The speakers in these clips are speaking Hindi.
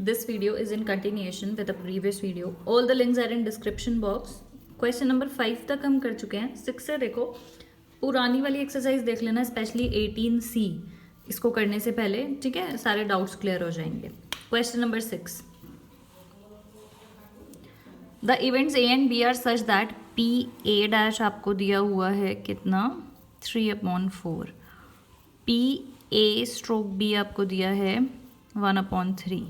This video is in continuation with the previous video. All the links are in description box. Question number 5 तक हम कर चुके हैं. 6 से देखो, पुरानी वाली एक्सरसाइज देख लेना, स्पेशली 18C इसको करने से पहले, ठीक है, सारे डाउट्स क्लियर हो जाएंगे. Question number 6. The events A and B are such that PA' आपको दिया हुआ है कितना 3/4. PA/B आपको दिया है 1/3.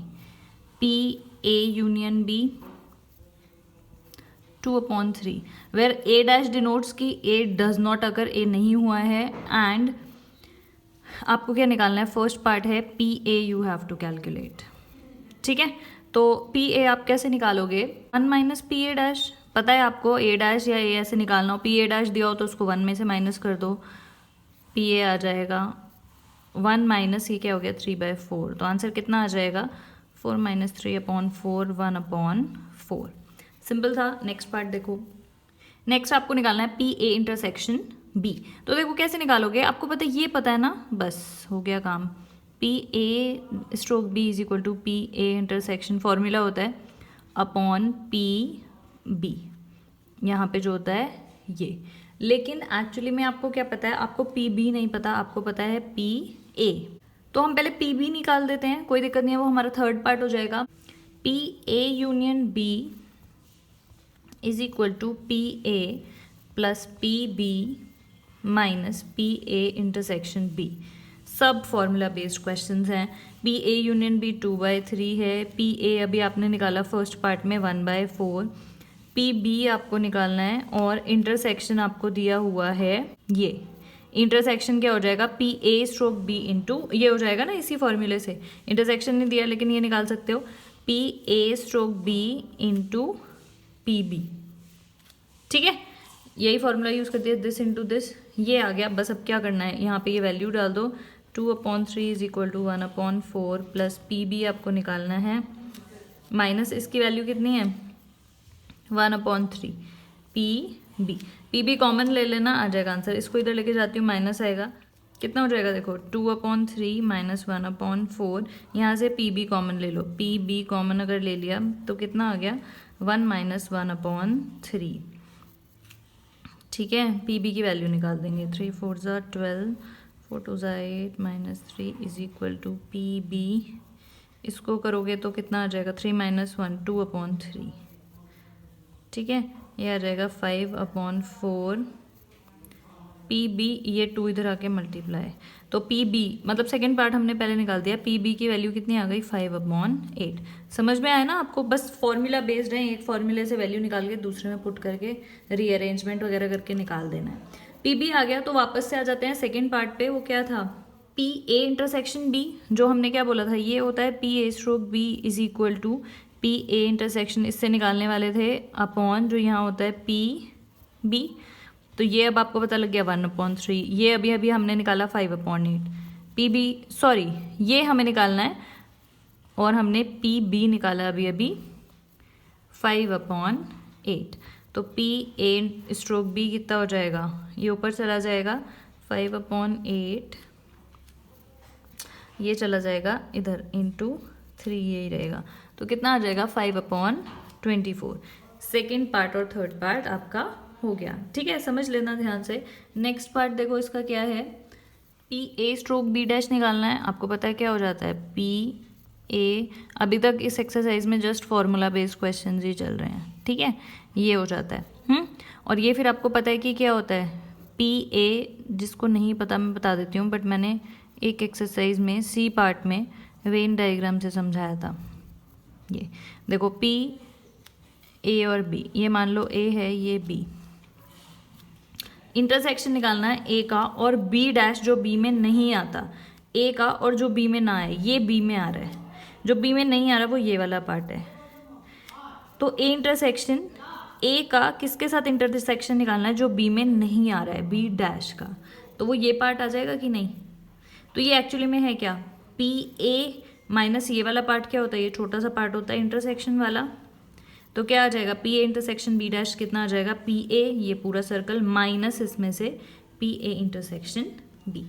PA union B 2/3. Where A' denotes की A डज नॉट अगर A नहीं हुआ है. एंड आपको क्या निकालना है, फर्स्ट पार्ट है PA you have to calculate. ठीक है, तो PA आप कैसे निकालोगे, 1 - PA'. पता है आपको A' या A ऐसे निकालना हो. PA' दिया हो तो उसको 1 में से माइनस कर दो, PA आ जाएगा 1 माइनस ये क्या हो गया 3/4. तो आंसर कितना आ जाएगा 4 - 3/4 1/4. सिंपल था. नेक्स्ट पार्ट देखो. नेक्स्ट आपको निकालना है PA इंटरसेक्शन B. तो देखो कैसे निकालोगे, आपको पता है, ये पता है ना, बस हो गया काम. PA/B = PA इंटरसेक्शन फॉर्मूला होता है अपॉन PB, यहाँ पे जो होता है ये. लेकिन एक्चुअली में आपको क्या पता है, आपको PB नहीं पता, आपको पता है PA. तो हम पहले PB निकाल देते हैं, कोई दिक्कत नहीं है, वो हमारा थर्ड पार्ट हो जाएगा. PA union B = PA plus PB minus PA intersection B. सब फॉर्मूला बेस्ड क्वेश्चंस हैं. PA यूनियन B 2/3 है. PA अभी आपने निकाला फर्स्ट पार्ट में 1/4. PB आपको निकालना है और इंटरसेक्शन आपको दिया हुआ है ये. इंटरसेक्शन क्या हो जाएगा, PA/B इंटू ये हो जाएगा ना, इसी फॉर्मूले से. इंटरसेक्शन नहीं दिया लेकिन ये निकाल सकते हो, PA/B इंटू PB. ठीक है, यही फॉर्मूला यूज़ करती है, दिस इंटू दिस, ये आ गया. बस अब क्या करना है, यहाँ पे ये वैल्यू डाल दो. 2/3 = 1/4 प्लस PB आपको निकालना है माइनस इसकी वैल्यू कितनी है 1/3 PB कॉमन ले लेना, आ जाएगा आंसर. इसको इधर लेके जाती हूँ, माइनस आएगा, कितना हो जाएगा देखो 2/3 माइनस 1/4. यहाँ से PB कॉमन ले लो, PB कॉमन अगर ले लिया तो कितना आ गया 1 - 1/3. ठीक है, PB की वैल्यू निकाल देंगे. 3 × 4 = 12, 4 × 2 = 8 माइनस 3 = PB. इसको करोगे तो कितना आ जाएगा 3 - 1 2/3. ठीक है, ये आ जाएगा 5/4. PB ये 2 इधर आके मल्टीप्लाई, तो PB मतलब सेकेंड पार्ट हमने पहले निकाल दिया. PB की वैल्यू कितनी आ गई 5/8. समझ में आया ना आपको, बस फॉर्मूला बेस्ड है, एक फॉर्मूले से वैल्यू निकाल के दूसरे में पुट करके रीअरेंजमेंट वगैरह करके निकाल देना है. PB आ गया, तो वापस से आ जाते हैं सेकेंड पार्ट पे. वो क्या था, PA इंटरसेक्शन B, जो हमने क्या बोला था, ये होता है PA/B = PA इंटरसेक्शन, इससे निकालने वाले थे अपॉन जो यहाँ होता है PB. तो ये अब आपको पता लग गया 1/3. ये अभी हमने निकाला 5/8. PB सॉरी ये हमें निकालना है और हमने PB निकाला अभी 5/8. तो PA/B कितना हो जाएगा, ये ऊपर चला जाएगा 5/8, ये चला जाएगा इधर इंटू 3, यही रहेगा. तो कितना आ जाएगा 5/24. सेकेंड पार्ट और थर्ड पार्ट आपका हो गया. ठीक है, समझ लेना ध्यान से. नेक्स्ट पार्ट देखो, इसका क्या है, PA/B' निकालना है. आपको पता है क्या हो जाता है PA. अभी तक इस एक्सरसाइज में जस्ट फॉर्मूला बेस्ड क्वेश्चन ही चल रहे हैं. ठीक है, ये हो जाता है. और ये फिर आपको पता है कि क्या होता है PA. जिसको नहीं पता मैं बता देती हूँ, बट मैंने एक एक्सरसाइज में C पार्ट में वेन डायग्राम से समझाया था. ये देखो P A और B, ये मान लो A है, ये B. इंटरसेक्शन निकालना है A का और B' जो B में नहीं आता. A का और जो B में ना आए, ये B में आ रहा है, जो B में नहीं आ रहा वो ये वाला पार्ट है. तो A इंटरसेक्शन A का किसके साथ इंटरसेक्शन निकालना है, जो B में नहीं आ रहा है B' का. तो वो ये पार्ट आ जाएगा कि नहीं. तो ये एक्चुअली में है क्या, PA माइनस ये वाला पार्ट क्या होता है, ये छोटा सा पार्ट होता है इंटरसेक्शन वाला. तो क्या आ जाएगा PA इंटरसेक्शन B' कितना आ जाएगा PA ये पूरा सर्कल माइनस इसमें से PA इंटरसेक्शन B.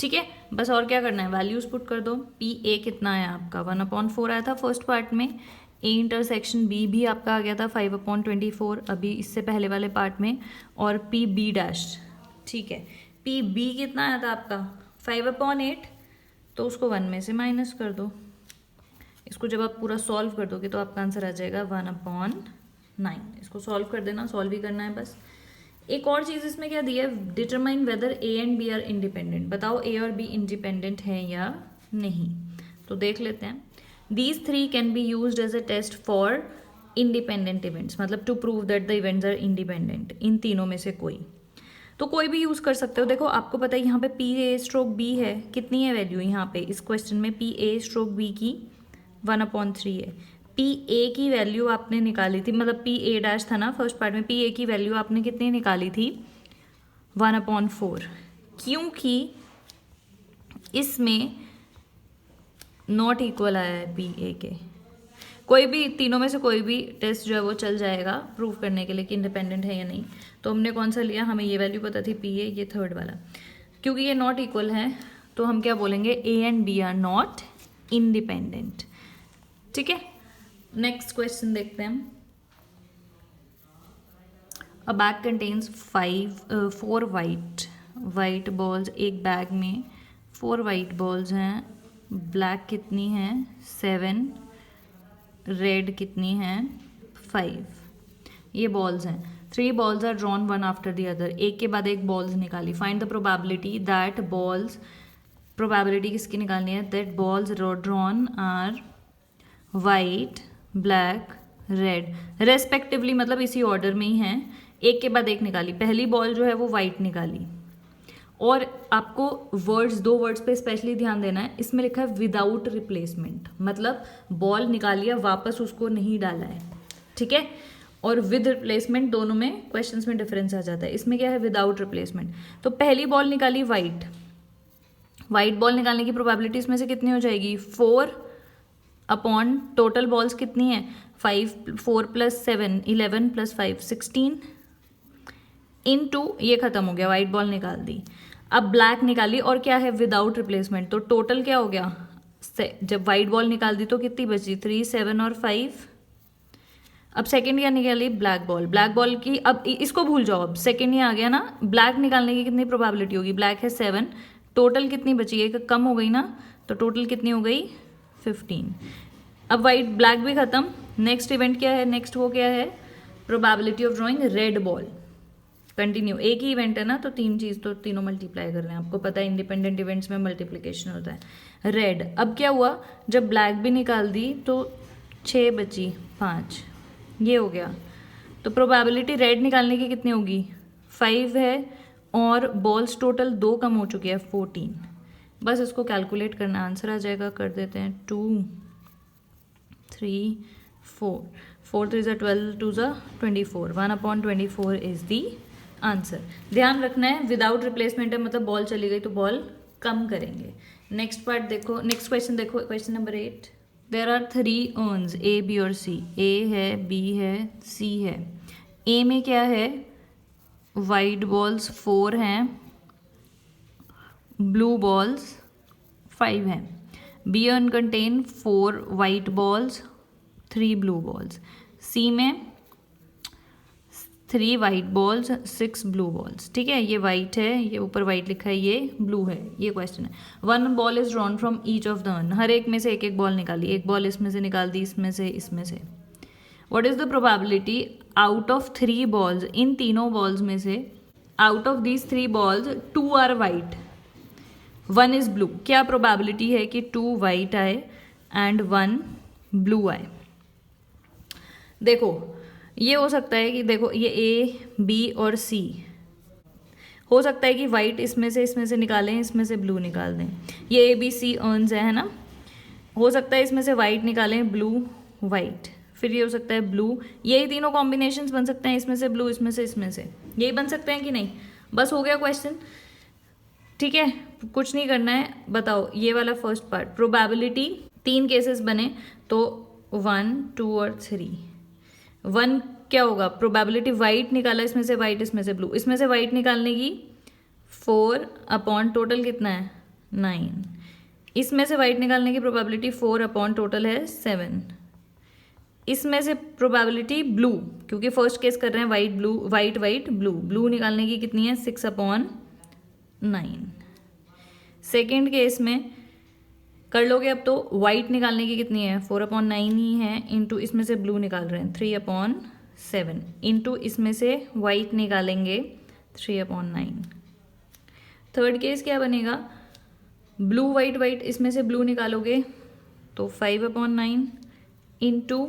ठीक है, बस और क्या करना है, वैल्यूज पुट कर दो। पी ए कितना है आपका 1/4 आया था फर्स्ट पार्ट में, ए इंटरसेक्शन बी भी आपका आ गया था 5/24 अभी इससे पहले वाले पार्ट में, और पी बी डैश, ठीक है, पी बी कितना आया था आपका 5/8, तो उसको 1 में से माइनस कर दो। इसको जब आप पूरा सॉल्व कर दोगे तो आपका आंसर आ जाएगा 1/9। इसको सॉल्व कर देना, सॉल्व ही करना है बस। एक और चीज़ इसमें क्या दिया है, determine whether A and B are independent, बताओ ए और बी इंडिपेंडेंट है या नहीं, तो देख लेते हैं। These 3 can be used as a test for independent events, मतलब to prove that the events are independent, इन तीनों में से कोई, तो कोई भी यूज़ कर सकते हो। देखो आपको पता है यहाँ पे पी ए स्ट्रोक बी है, कितनी है वैल्यू यहाँ पे इस क्वेश्चन में, पी ए स्ट्रोक बी की 1/3 है। पी ए की वैल्यू आपने निकाली थी, मतलब पी ए डैश था ना फर्स्ट पार्ट में, पी ए की वैल्यू आपने कितनी निकाली थी 1/4, क्योंकि इसमें नॉट इक्वल आया है पी ए के। कोई भी तीनों में से कोई भी टेस्ट जो है वो चल जाएगा प्रूव करने के लिए कि इंडिपेंडेंट है या नहीं। तो हमने कौन सा लिया, हमें ये वैल्यू पता थी पी ए, ये थर्ड वाला, क्योंकि ये नॉट इक्वल है तो हम क्या बोलेंगे, A and B are not independent. ठीक है, नेक्स्ट क्वेश्चन देखते हैं। A bag contains 4 white balls, एक बैग में 4 वाइट बॉल्स हैं, ब्लैक कितनी है 7, रेड कितनी है 5, ये बॉल्स हैं। 3 balls are drawn one after the other, एक के बाद एक बॉल्स निकाली। Find the probability that balls, probability किसकी निकालनी है, that balls drawn are white, black, red respectively, मतलब इसी ऑर्डर में ही हैं, एक के बाद एक निकाली। पहली बॉल जो है वो वाइट निकाली, और आपको वर्ड्स, 2 वर्ड्स पे स्पेशली ध्यान देना है, इसमें लिखा है विदाउट रिप्लेसमेंट, मतलब बॉल निकालिए वापस उसको नहीं डाला है, ठीक है, और विद रिप्लेसमेंट दोनों में क्वेश्चंस में डिफरेंस आ जाता है। इसमें क्या है, विदाउट रिप्लेसमेंट। तो पहली बॉल निकाली वाइट बॉल निकालने की प्रोबेबिलिटी इसमें से कितनी हो जाएगी 4 अपॉन टोटल बॉल्स कितनी है 5, 4 + 7 11 + 5 16 इनटू, ये खत्म हो गया, वाइट बॉल निकाल दी। अब ब्लैक निकाली और क्या है विदाउट रिप्लेसमेंट, तो टोटल क्या हो गया, जब वाइट बॉल निकाल दी तो कितनी बची 3, 7 और 5। अब सेकंड क्या निकाली, ब्लैक बॉल की, अब इसको भूल जाओ, अब सेकंड ये आ गया ना, ब्लैक निकालने की कितनी प्रोबेबिलिटी होगी, ब्लैक है 7, टोटल कितनी बची, एक कम हो गई ना, तो टोटल कितनी हो गई 15। अब वाइट ब्लैक भी खत्म, नेक्स्ट इवेंट क्या है, नेक्स्ट वो क्या है, probability of drawing red ball. Continue, एक ही इवेंट है ना, तो 3 चीज़ तो तीनों मल्टीप्लाई कर रहे हैं, आपको पता है इंडिपेंडेंट इवेंट्स में मल्टीप्लिकेशन होता है। रेड, अब क्या हुआ, जब ब्लैक भी निकाल दी तो 6 बची 5, ये हो गया, तो प्रोबेबिलिटी रेड निकालने की कितनी होगी 5 है, और बॉल्स टोटल 2 कम हो चुकी है 14। बस इसको कैलकुलेट करना, आंसर आ जाएगा, कर देते हैं 2 3 4 4 3 = 12 2 = 24, 1/24 इज दी आंसर। ध्यान रखना है विदाउट रिप्लेसमेंट है, मतलब बॉल चली गई तो बॉल कम करेंगे। नेक्स्ट पार्ट देखो, नेक्स्ट क्वेश्चन देखो, question number 8। There are 3 urns A, B और सी, ए है, बी है, सी है। ए में क्या है, वाइट बॉल्स 4 हैं, ब्लू बॉल्स 5 हैं। B urn contain 4 white balls 3 blue balls. C में 3 वाइट बॉल्स 6 ब्लू बॉल्स, ठीक है, ये वाइट है, ये ऊपर वाइट लिखा है, ये ब्लू है, ये क्वेश्चन है। 1 ball is drawn from each of the urn, हर एक में से एक बॉल निकाली, एक बॉल इसमें से निकाल दी, इसमें से, इसमें से। What is the probability out of 3 balls, इन तीनों बॉल्स में से out of these 3 balls 2 are white 1 is blue, क्या प्रोबेबिलिटी है कि 2 वाइट आए एंड 1 ब्लू आए। देखो ये हो सकता है कि देखो ये ए, बी और सी, हो सकता है कि वाइट इसमें से निकालें, इसमें से ब्लू निकाल दें, ये ए बी सी अर्न्स है ना, हो सकता है इसमें से वाइट निकालें, ब्लू वाइट, फिर ये हो सकता है ब्लू, यही तीनों कॉम्बिनेशंस बन सकते हैं, इसमें से ब्लू, इसमें से, यही बन सकते हैं कि नहीं। बस हो गया क्वेश्चन, ठीक है, कुछ नहीं करना है। बताओ ये वाला फर्स्ट पार्ट, प्रोबेबिलिटी 3 केसेस बने तो 1 2 और 3। 1 क्या होगा, प्रोबेबिलिटी वाइट निकाला, इसमें से वाइट, इसमें से ब्लू, इसमें से वाइट निकालने की 4 अपॉन टोटल कितना है 9। इसमें से वाइट निकालने की प्रोबेबिलिटी 4 अपॉन टोटल है 7। इसमें से प्रोबेबिलिटी ब्लू, क्योंकि फर्स्ट केस कर रहे हैं white blue, white white blue, blue निकालने की कितनी है 6 अपॉन 9। सेकेंड केस में कर लोगे अब तो वाइट निकालने की कितनी है 4 अपॉन 9 ही है, इंटू इसमें से ब्लू निकाल रहे हैं 3 अपॉन 7, इंटू इसमें से वाइट निकालेंगे 3 अपॉन 9। थर्ड केस क्या बनेगा, ब्लू वाइट वाइट, इसमें से ब्लू निकालोगे तो 5 अपॉन 9, इंटू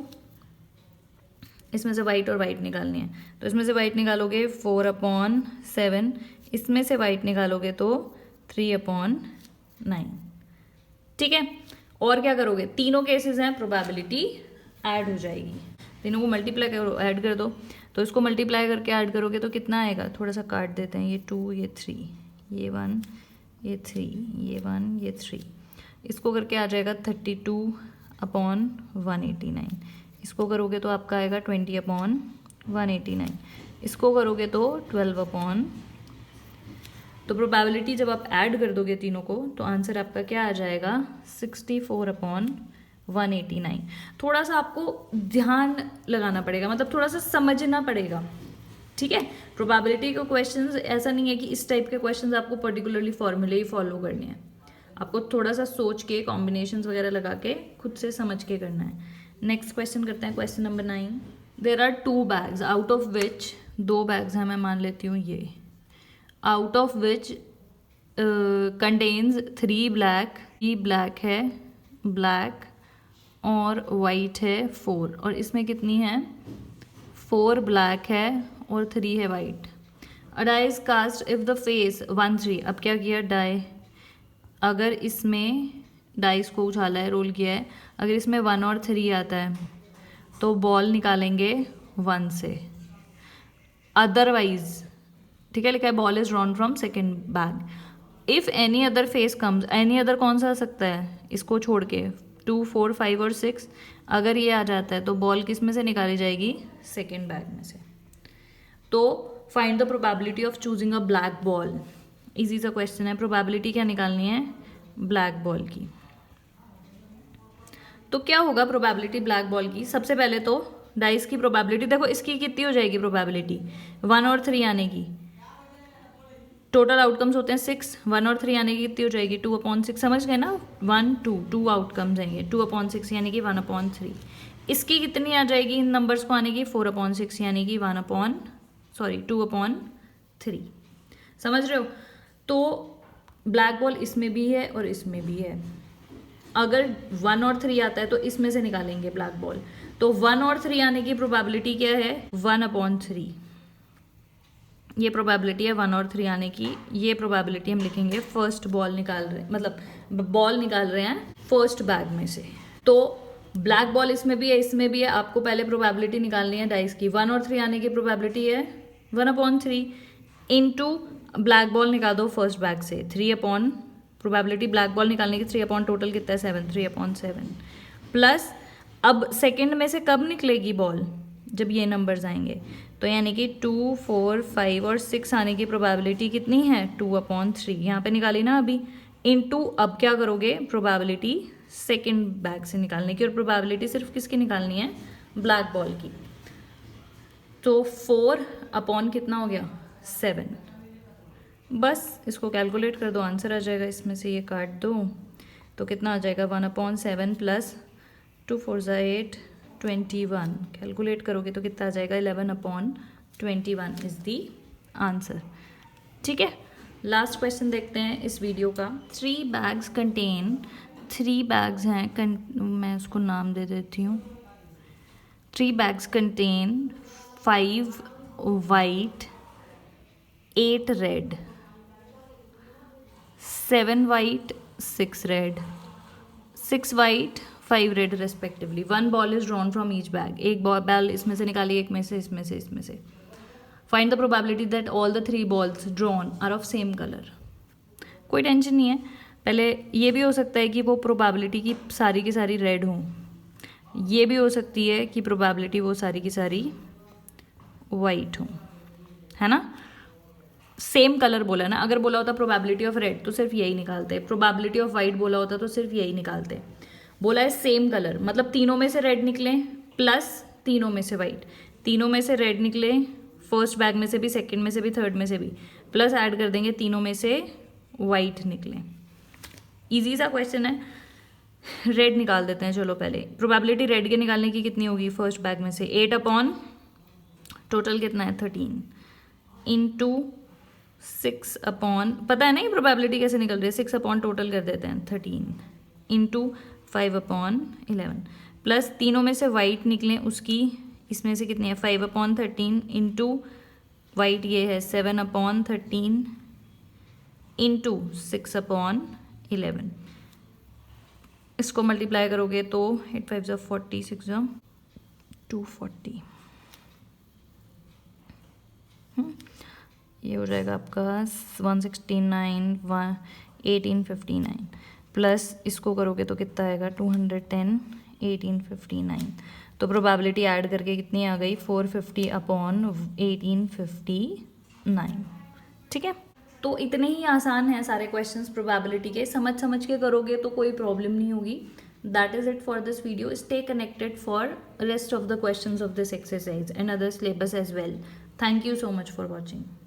इसमें से वाइट और वाइट निकालनी है, तो इसमें से वाइट निकालोगे 4 अपॉन 7, इसमें से वाइट निकालोगे तो 3 अपॉन 9। ठीक है, और क्या करोगे, तीनों केसेस हैं, प्रोबेबिलिटी ऐड हो जाएगी, तीनों को मल्टीप्लाई करो, ऐड कर दो, तो इसको मल्टीप्लाई करके ऐड करोगे तो कितना आएगा, थोड़ा सा काट देते हैं, ये 2 ये 3 ये 1 ये 3 ये 1 ये 3, इसको करके आ जाएगा 32 अपॉन 189। इसको करोगे तो आपका आएगा 20 अपॉन 189, इसको करोगे तो 12 अपॉन, तो प्रोबेबिलिटी जब आप ऐड कर दोगे तीनों को तो आंसर आपका क्या आ जाएगा 64 अपॉन 189। थोड़ा सा आपको ध्यान लगाना पड़ेगा, मतलब थोड़ा सा समझना पड़ेगा। ठीक है, प्रोबेबिलिटी के क्वेश्चंस ऐसा नहीं है कि इस टाइप के क्वेश्चंस आपको पर्टिकुलरली फॉर्मूले ही फॉलो करने हैं, आपको थोड़ा सा सोच के कॉम्बिनेशंस वगैरह लगा के खुद से समझ के करना है। नेक्स्ट क्वेश्चन करते हैं, question number 9। There are 2 bags out of which, 2 bags हैं, मैं मान लेती हूँ ये, out of which contains 3 black, 3 black है, ब्लैक और वाइट है 4, और इसमें कितनी है 4 ब्लैक है और 3 है white. A die is cast if the face 1 3, अब क्या किया डाई, अगर इसमें डाइस को उछाला है, रोल किया है, अगर इसमें 1 और 3 आता है तो बॉल निकालेंगे 1 से, अदरवाइज, ठीक है, लिखा है ball is drawn from second bag. If any other face comes, any other कौन सा आ सकता है इसको छोड़ के, 2 4 5 और 6, अगर ये आ जाता है तो बॉल किस में से निकाली जाएगी, सेकेंड बैग में से। तो find the probability of choosing a black ball, easy सा क्वेश्चन है, प्रोबेबिलिटी क्या निकालनी है ब्लैक बॉल की। तो क्या होगा प्रोबेबिलिटी ब्लैक बॉल की, सबसे पहले तो डाइस की प्रोबेबिलिटी देखो, इसकी कितनी हो जाएगी प्रोबेबिलिटी 1 और 3 आने की, टोटल आउटकम्स होते हैं 6, 1 और 3 आने की कितनी हो जाएगी 2 अपॉन 6, समझ गए ना, 1 2 2 आउटकम्स आएंगे, 2 अपॉन 6 यानी कि 1 अपॉन 3। इसकी कितनी आ जाएगी इन नंबर्स को आने की 4 अपॉन 6 यानी कि 2 अपॉन 3, समझ रहे हो। तो ब्लैक बॉल इसमें भी है और इसमें भी है, अगर 1 और 3 आता है तो इसमें से निकालेंगे ब्लैक बॉल, तो 1 और 3 आने की प्रोबेबिलिटी क्या है 1 अपॉन 3, ये प्रोबेबिलिटी है 1 और 3 आने की, ये प्रोबेबिलिटी हम लिखेंगे फर्स्ट बॉल निकाल रहे हैं, मतलब बॉल निकाल रहे हैं फर्स्ट बैग में से। तो ब्लैक बॉल इसमें भी है इसमें भी है, आपको पहले प्रोबेबिलिटी निकालनी है डाइस की, 1 और 3 आने की प्रोबेबिलिटी है 1 अपॉन 3, इंटू ब्लैक बॉल निकाल दो फर्स्ट बैग से 3 अपॉन, प्रोबेबिलिटी ब्लैक बॉल निकालने की 3 अपॉन टोटल कितना है 7, 3 अपॉन 7, प्लस अब सेकेंड में से कब निकलेगी बॉल, जब ये नंबर्स आएंगे, तो यानी कि 2 4 5 और 6 आने की प्रोबेबिलिटी कितनी है 2 अपॉन 3, यहाँ पे निकाली ना अभी, इनटू अब क्या करोगे प्रोबेबिलिटी सेकेंड बैग से निकालने की, और प्रोबेबिलिटी सिर्फ किसकी निकालनी है ब्लैक बॉल की, तो 4 अपॉन कितना हो गया 7, बस इसको कैलकुलेट कर दो आंसर आ जाएगा, इसमें से ये काट दो तो कितना आ जाएगा 1 अपॉन 7 प्लस 2 4 8 21, कैलकुलेट करोगे तो कितना आ जाएगा 11 अपॉन 21 इज दी आंसर। ठीक है, लास्ट क्वेश्चन देखते हैं इस वीडियो का। 3 बैग्स कंटेन, 3 बैग्स हैं, मैं उसको नाम दे देती हूँ, 3 bags contain 5 white 8 red, 7 white 6 red, 6 white 5 red respectively, 1 ball is drawn from each bag, एक बॉल इसमें से निकाली, एक में से, इसमें से, इसमें से। Find the probability that all the 3 balls drawn are of same colour. कोई टेंशन नहीं है, पहले ये भी हो सकता है कि वो प्रोबेबिलिटी की सारी रेड हों, ये भी हो सकती है कि प्रोबेबिलिटी वो सारी की सारी वाइट हों, है ना। सेम कलर बोला ना, अगर बोला होता प्रोबेबिलिटी ऑफ रेड तो सिर्फ यही निकालते, प्रोबेबिलिटी ऑफ वाइट बोला होता तो सिर्फ यही निकालते। बोला है सेम कलर, मतलब तीनों में से रेड निकले प्लस तीनों में से वाइट, तीनों में से रेड निकले, फर्स्ट बैग में से भी, सेकंड में से भी, थर्ड में से भी, प्लस ऐड कर देंगे तीनों में से वाइट निकले। इजी सा क्वेश्चन है। रेड निकाल देते हैं, चलो पहले प्रोबेबिलिटी रेड के निकालने की कितनी होगी, फर्स्ट बैग में से 8 अपॉन टोटल कितना है 13 इंटू 6 अपॉन, पता है ना ये प्रोबेबिलिटी कैसे निकल रही है, 6 अपॉन टोटल कर देते हैं 13 इंटू 5 अपॉन 11 प्लस तीनों में से वाइट निकलें उसकी, इसमें से कितनी है 5 अपॉन 13 इंटू वाइट ये है 7 अपॉन 13 इंटू 6 अपॉन 11। इसको मल्टीप्लाई करोगे तो 8 5 जा 40, 6 जा 240, ये हो जाएगा आपका 169 1859 प्लस इसको करोगे तो कितना आएगा 210 1859। तो प्रोबेबिलिटी ऐड करके कितनी आ गई 450 अपॉन 1859। ठीक है, तो इतने ही आसान हैं सारे क्वेश्चंस प्रोबेबिलिटी के, समझ समझ के करोगे तो कोई प्रॉब्लम नहीं होगी। That is it for this video. Stay connected for rest of the questions of this exercise and other syllabus as well. Thank you so much for watching.